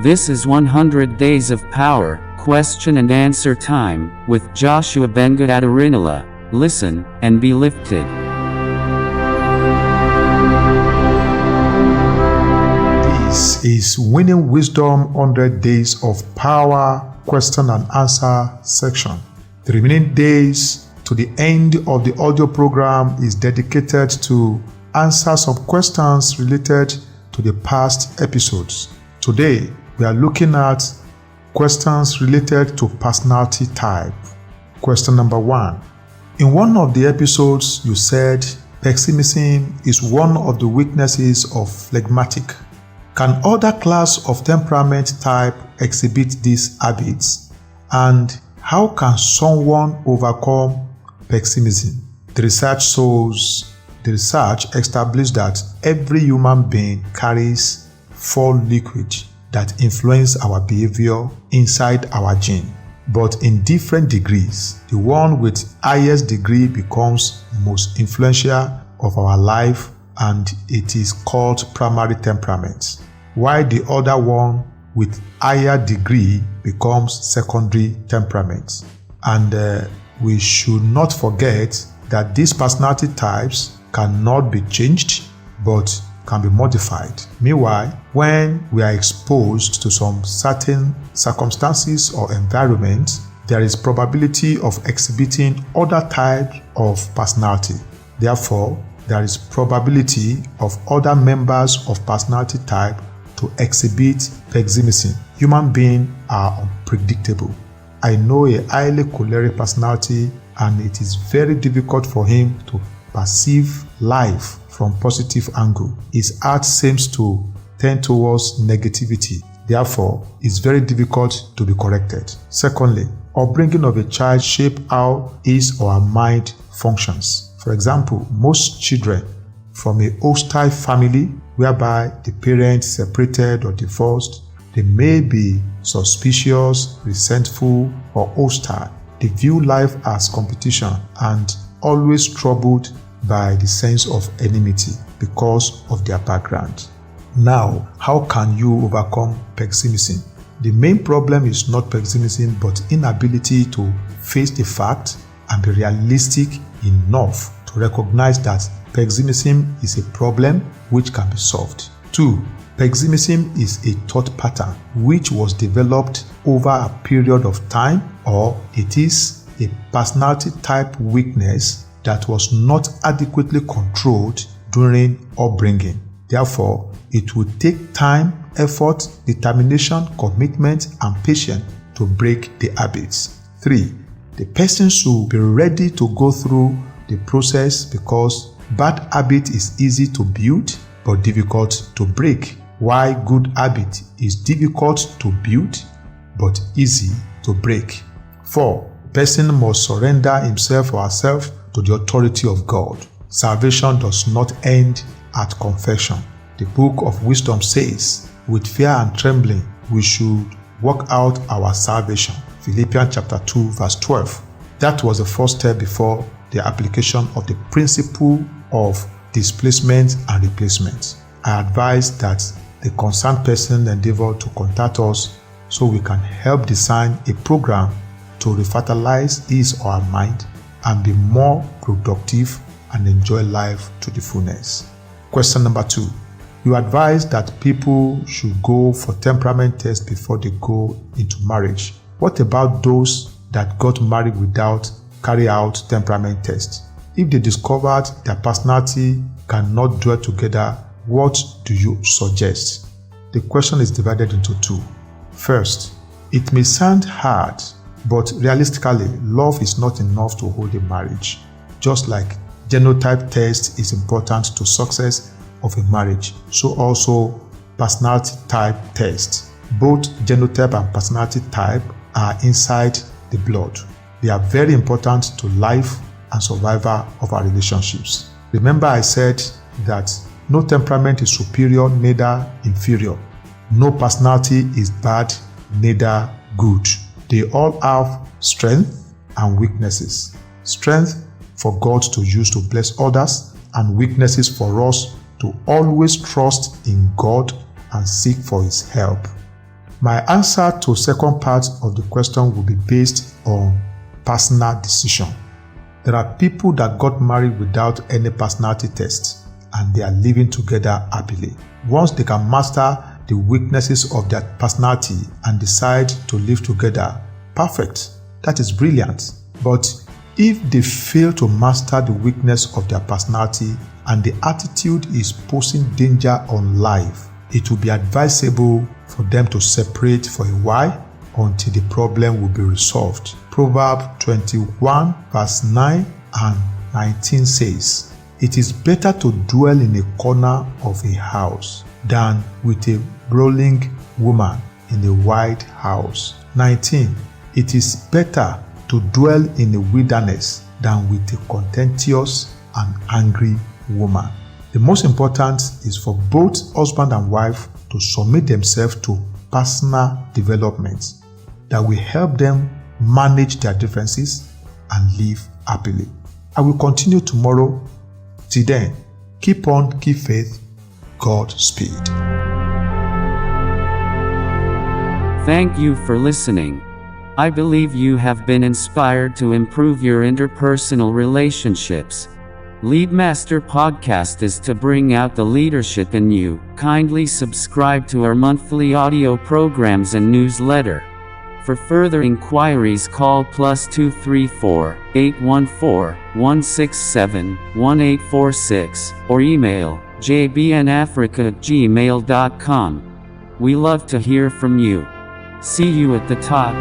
This is 100 Days of Power, question and answer time, with Joshua Ben-Gad-Arinala. Listen, and be lifted. This is Winning Wisdom 100 Days of Power, question and answer section. The remaining days to the end of the audio program is dedicated to answer some questions related to the past episodes. Today, we are looking at questions related to personality type. Question number 1. In one of the episodes, you said pessimism is one of the weaknesses of phlegmatic. Can other class of temperament type exhibit these habits? And how can someone overcome pessimism? The research established that every human being carries 4 liquids that influence our behavior inside our gene, but in different degrees. The one with highest degree becomes most influential of our life, and it is called primary temperament, while the other one with higher degree becomes secondary temperament. And we should not forget that these personality types cannot be changed but can be modified. Meanwhile, when we are exposed to some certain circumstances or environments, there is probability of exhibiting other types of personality. Therefore, there is probability of other members of personality type to exhibit pessimism. Human beings are unpredictable. I know a highly choleric personality, and it is very difficult for him to perceive life from positive angle. His heart seems to tend towards negativity. Therefore, it's very difficult to be corrected. Secondly, upbringing of a child shape how his or her mind functions. For example, most children from a hostile family whereby the parents separated or divorced, they may be suspicious, resentful, or hostile. They view life as competition and always troubled by the sense of enmity because of their background. Now, how can you overcome pessimism? The main problem is not pessimism but inability to face the fact and be realistic enough to recognize that pessimism is a problem which can be solved. 2. Pessimism is a thought pattern which was developed over a period of time, or it is a personality type weakness that was not adequately controlled during upbringing. Therefore, it will take time, effort, determination, commitment, and patience to break the habits. 3. The person should be ready to go through the process because bad habit is easy to build but difficult to break, while good habit is difficult to build but easy to break. 4. The person must surrender himself or herself to the authority of God. Salvation does not end at confession. The book of wisdom says, with fear and trembling, we should work out our salvation. Philippians chapter 2 verse 12. That was the first step before the application of the principle of displacement and replacement. I advise that the concerned person endeavor to contact us so we can help design a program to refertilize his or her mind and be more productive and enjoy life to the fullness. Question number 2. You advise that people should go for temperament tests before they go into marriage. What about those that got married without carry out temperament tests? If they discovered their personality cannot dwell together, what do you suggest? The question is divided into 2. First, it may sound hard, but realistically, love is not enough to hold a marriage. Just like genotype test is important to success of a marriage, so also personality type test. Both genotype and personality type are inside the blood. They are very important to life and survival of our relationships. Remember I said that no temperament is superior, neither inferior. No personality is bad, neither good. They all have strength and weaknesses. Strength for God to use to bless others, and weaknesses for us to always trust in God and seek for His help. My answer to second part of the question will be based on personal decision. There are people that got married without any personality test and they are living together happily. Once they can master the weaknesses of their personality and decide to live together, perfect. That is brilliant. But if they fail to master the weakness of their personality and the attitude is posing danger on life, it will be advisable for them to separate for a while until the problem will be resolved. Proverbs 21 verse 9 and 19 says, "It is better to dwell in a corner of a house than with a brawling woman in a wide house." 19. "It is better to dwell in a wilderness than with a contentious and angry woman." The most important is for both husband and wife to submit themselves to personal development that will help them manage their differences and live happily. I will continue tomorrow. Till then, keep on, keep faith. Godspeed. Thank you for listening. I believe you have been inspired to improve your interpersonal relationships. Leadmaster Podcast is to bring out the leadership in you. Kindly subscribe to our monthly audio programs and newsletter. For further inquiries, call +234 814 167 1846 or email jbnafrica@gmail.com. We love to hear from you. See you at the top.